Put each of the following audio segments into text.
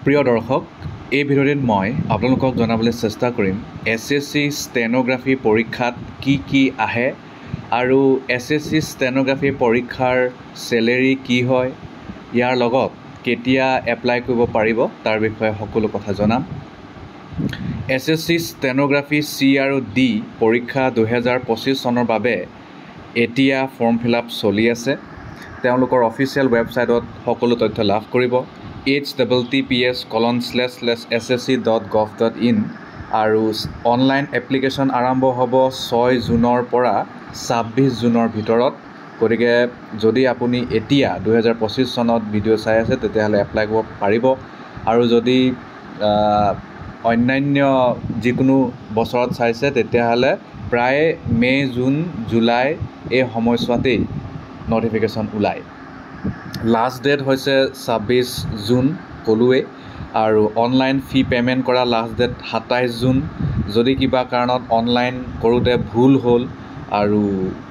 প্ৰিয় দৰ্শক, এই ভিডিঅ'টিত মই আপোনালোকক জনাবলৈ চেষ্টা কৰিম SSC ষ্টেনোগ্ৰাফি পৰীক্ষাত কি আহে আৰু SSC ষ্টেনোগ্ৰাফি পৰীক্ষাৰ চেলেৰি কি হয়, ইয়াৰ লগত কেতিয়া এপ্লাই কৰিব পাৰিব তাৰ বিষয়ে সকলো কথা জনাম। SSC ষ্টেনোগ্ৰাফি C আৰু D পৰীক্ষা 2025 চনৰ বাবে এতিয়া ফৰ্ম ফিল-আপ চলি আছে। তেওঁলোকৰ অফিচিয়েল ৱেবছাইটত সকলো তথ্য লাভ কৰিব। https://ssc.gov.in আৰু অনলাইন এপ্লিকেশ্যন আৰম্ভ হ'ব 6 জুনৰ পৰা 26 জুনৰ ভিতৰত। গতিকে যদি আপুনি এতিয়া 2025 চনত ভিডিঅ' চাই আছে তেতিয়াহ'লে এপ্লাই কৰিব পাৰিব, আৰু যদি অন্যান্য যিকোনো বছৰত চাইছে তেতিয়াহ'লে প্ৰায় মে', জুন, জুলাই এই সময়ছোৱাতেই নটিফিকেশ্যন ওলায়। লাষ্ট ডেট হৈছে 26 জুন ক'লোৱেই, আৰু অনলাইন ফি পে'মেণ্ট কৰা লাষ্ট ডেট 27 জুন। যদি কিবা কাৰণত অনলাইন কৰোঁতে ভুল হ'ল আৰু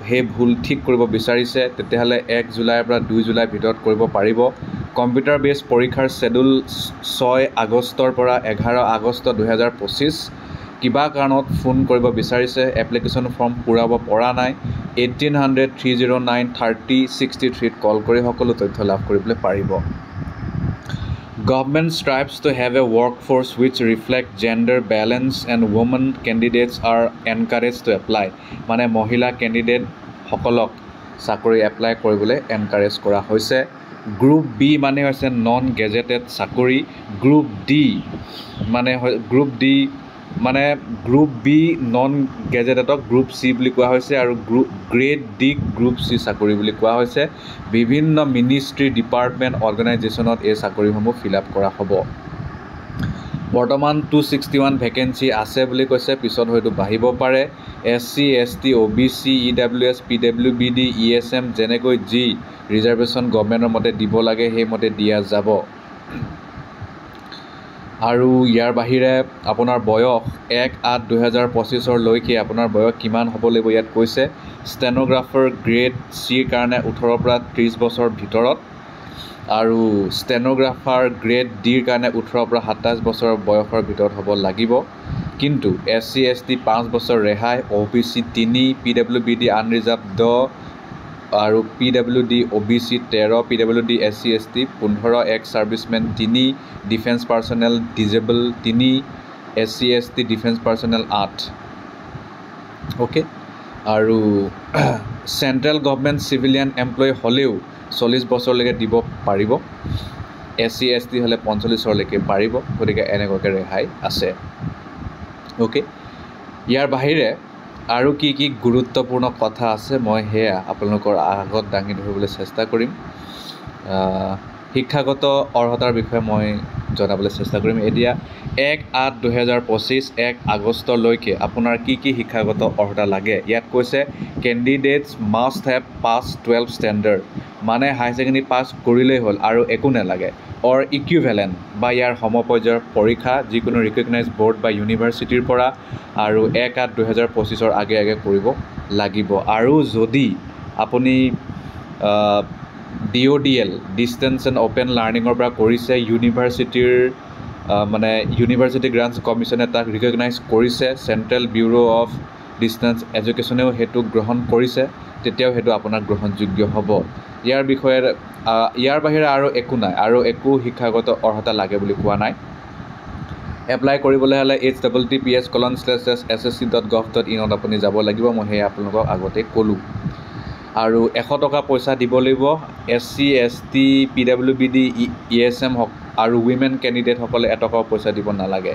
সেই ভুল ঠিক কৰিব বিচাৰিছে তেতিয়াহ'লে 1 জুলাইৰ পৰা 2 জুলাইৰ ভিতৰত কৰিব পাৰিব। কম্পিউটাৰ বেছ পৰীক্ষাৰ শ্বেডিউল 6 আগষ্টৰ পৰা 11 আগষ্ট 2025। কিবা কাৰণত ফোন কৰিব বিচাৰিছে, এপ্লিকেশ্যন ফৰ্ম পূৰাব পৰা নাই, 1800-309-3063 কল কৰি সকলো তথ্য লাভ কৰিবলৈ পাৰিব। Government strives to have a workforce which reflects gender balance and women candidates are encouraged to apply। মানে মহিলা কেণ্ডিডেটসকলক চাকৰি এপ্লাই কৰিবলৈ এনকাৰেজ কৰা হৈছে। গ্ৰুপ বি মানে হৈছে নন গেজেটেড চাকৰি। গ্ৰুপ গ্ৰুপ বি নন গেজেটেডক গ্ৰুপ চি বুলি কোৱা হৈছে, আৰু গ্ৰেড ডিক গ্ৰুপ চি চাকৰি বুলি কোৱা হৈছে। বিভিন্ন মিনিষ্ট্ৰী, ডিপাৰ্টমেণ্ট, অৰ্গেনাইজেশ্যনত এই চাকৰিসমূহ ফিল-আপ কৰা হ'ব। বৰ্তমান 261 ভেকেঞ্চি আছে বুলি কৈছে, পিছত হয়তো বাঢ়িব পাৰে। SC, ST, OBC, EWS, PWBD, ESM যেনেকৈ যি ৰিজাৰ্ভেশ্যন গভৰ্ণমেণ্টৰ মতে দিব লাগে সেইমতে দিয়া যাব। আৰু ইয়াৰ বাহিৰে আপোনাৰ বয়স 1/8/2025 আপোনাৰ বয়স কিমান হ'ব লাগিব ইয়াত কৈছে। ষ্টেনোগ্ৰাফাৰ গ্ৰেড চিৰ কাৰণে 18 পৰা 30 বছৰ ভিতৰত, আৰু ষ্টেনোগ্ৰাফাৰ গ্ৰেড ডিৰ কাৰণে 18 পৰা 27 বছৰ বয়সৰ ভিতৰত হ'ব লাগিব। কিন্তু SC, ST 5 বছৰ ৰেহাই, OBC 3, PWBD আনৰিজাৰ্ভ 10, আৰু PWD OBC 13, PWD SC ST 15, x servicemen 3, defence personal disable 3, SC ST defence personal 8। Okay, আৰু চেণ্ট্ৰেল গভৰ্ণমেণ্ট চিভিলিয়ান এমপ্লয়ী হ'লেও 40 বছৰলৈকে দিব পাৰিব। SC ST হ'লে 45লৈকে পাৰিব। গতিকে এনেকুৱাকৈ ৰেহাই আছে। অ'কে, ইয়াৰ বাহিৰে আৰু কি গুৰুত্বপূৰ্ণ কথা আছে মই সেয়া আপোনালোকৰ আগত দাঙি ধৰিবলৈ চেষ্টা কৰিম। শিক্ষাগত অৰ্হতাৰ বিষয়ে মই জনাবলৈ চেষ্টা কৰিম। এতিয়া 1/8/2025 1 আগষ্টলৈকে আপোনাৰ কি শিক্ষাগত অৰ্হতা লাগে ইয়াত কৈছে। Candidates must have pass 12 standard, মানে হাই ছেকেণ্ডেৰী পাছ কৰিলেই হ'ল আৰু একো নালাগে। অৰ ইকুইভেলেণ্ট বা ইয়াৰ সমপৰ্যায়ৰ পৰীক্ষা যিকোনো ৰিকগনাইজ বৰ্ড বা ইউনিভাৰ্চিটিৰ পৰা, আৰু 1/8/2025 আগে কৰিব লাগিব। আৰু যদি আপুনি DODL ডিষ্টেঞ্চ এণ্ড অ'পেন লাৰ্ণিঙৰ পৰা কৰিছে, ইউনিভাৰ্চিটি গ্ৰাণ্টছ কমিশ্যনে তাক ৰিকগনাইজ কৰিছে, চেণ্ট্ৰেল ব্যুৰ' অফ ডিষ্টেঞ্চ এডুকেশ্যনেও সেইটো গ্ৰহণ কৰিছে, তেতিয়াও সেইটো আপোনাৰ গ্ৰহণযোগ্য হ'ব। ইয়াৰ বাহিৰে আৰু একো নাই, আৰু একো শিক্ষাগত অৰ্হতা লাগে বুলি কোৱা নাই। এপ্লাই কৰিবলৈ হ'লে https://ssc.gov.in আপুনি যাব লাগিব। মই সেয়া আপোনালোকক আগতে ক'লোঁ। আৰু 100 টকা পইচা দিব লাগিব। SC ST PWBD ESM হওক আৰু উইমেন কেণ্ডিডেটসকলে 1 টকাও পইচা দিব নালাগে।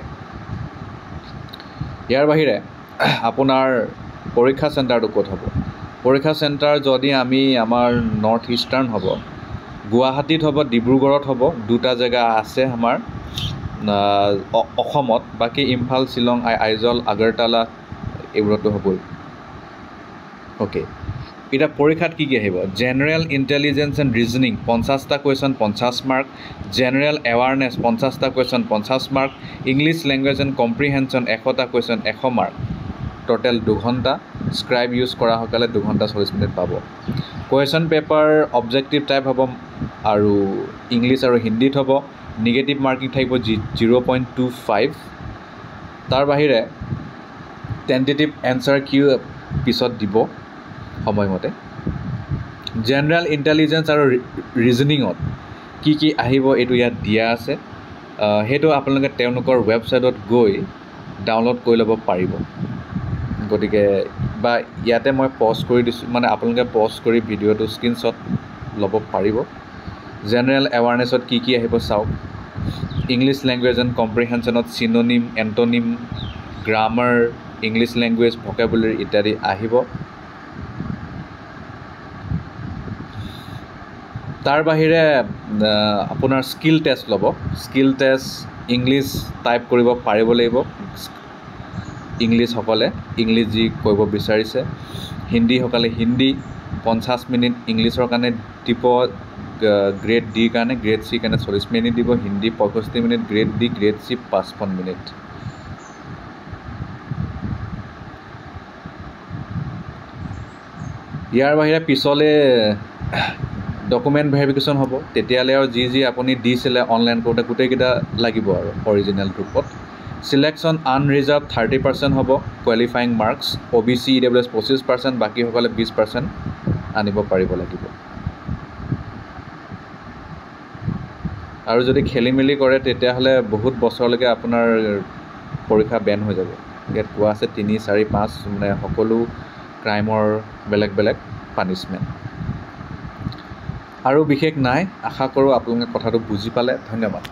ইয়াৰ বাহিৰে আপোনাৰ পৰীক্ষা চেণ্টাৰটো ক'ত হ'ব? পৰীক্ষা চেণ্টাৰ যদি আমাৰ নৰ্থ ইষ্টাৰ্ণ হ'ব, গুৱাহাটীত হ'ব, ডিব্ৰুগড়ত হ'ব। 2টা জেগা আছে আমাৰ অসমত, বাকী ইম্ফাল, শ্বিলং, আইজল, আগৰতলা এইবোৰতো হ'বই। অ'কে, এতিয়া পৰীক্ষাত কি আহিব? জেনেৰেল ইণ্টেলিজেঞ্চ এণ্ড ৰিজনিং 50টা কুৱেশ্যন 50 মাৰ্ক, জেনেৰেল এৱাৰনেছ 50টা question 50 mark, English language and comprehension 100টা কুৱেশ্যন 100 মাৰ্ক, টোটেল 2 ঘণ্টা। স্ক্ৰাইব ইউজ কৰা সকলে 2 ঘণ্টা 40 মিনিট পাব। কুৱেশ্যন পেপাৰ অবজেক্টিভ টাইপ হ'ব আৰু ইংলিছ আৰু হিন্দীত হ'ব। নিগেটিভ মাৰ্কিং থাকিব 0.25 তাৰ বাহিৰে টেণ্টেটিভ এনচাৰ কিউ পিছত দিব সময়মতে জেনেৰেল ইণ্টেলিজেঞ্চ আৰু ৰিজনিঙত কি আহিব এইটো ইয়াত দিয়া আছে সেইটো আপোনালোকে তেওঁলোকৰ ৱেবছাইটত গৈ ডাউনলোড কৰি ল'ব পাৰিব গতিকে বা ইয়াতে মই পজ কৰি দিছোঁ মানে আপোনালোকে পজ কৰি ভিডিঅ'টো স্ক্ৰীনশ্বট ল'ব পাৰিব জেনেৰেল এৱাৰনেছত কি আহিব চাওক ইংলিছ লেংগুৱেজ এণ্ড কম্প্ৰিহেনশ্যনত synonym antonym grammar English language vocabulary ইত্যাদি আহিব তাৰ বাহিৰে আপোনাৰ স্কিল টেষ্ট ল'ব স্কিল টেষ্ট ইংলিছ টাইপ কৰিব পাৰিব লাগিব ইংলিছসকলে ইংলিছ যি কৰিব বিচাৰিছে হিন্দীসকলে হিন্দী 50 মিনিট ইংলিছৰ কাৰণে দিব গ্ৰেড ডিৰ কাৰণে গ্ৰেড চি কাৰণে 40 মিনিট দিব Hindi 65 minute grade D grade C 55 minute ইয়াৰ বাহিৰে পিছলৈ ডকুমেণ্ট ভেৰিফিকেশ্যন হ'ব তেতিয়ালৈ আৰু যি আপুনি দিছিলে অনলাইন কৰোঁতে গোটেইকেইটা লাগিব আৰু অৰিজিনেল ৰূপত চিলেকশ্যন আনৰিজাৰ্ভ 30% হ'ব কোৱালিফাইং মাৰ্কছ OBC EWS 25% বাকীসকলে 20% আনিব পাৰিব লাগিব আৰু যদি খেলি মেলি কৰে তেতিয়াহ'লে বহুত বছৰলৈকে আপোনাৰ পৰীক্ষা বেন হৈ যাব ইয়াত কোৱা আছে 3, 4, 5 মানে সকলো ক্ৰাইমৰ বেলেগ বেলেগ পানিছমেণ্ট আৰু বিশেষ নাই আশা কৰোঁ আপোনালোকে কথাটো বুজি পালে ধন্যবাদ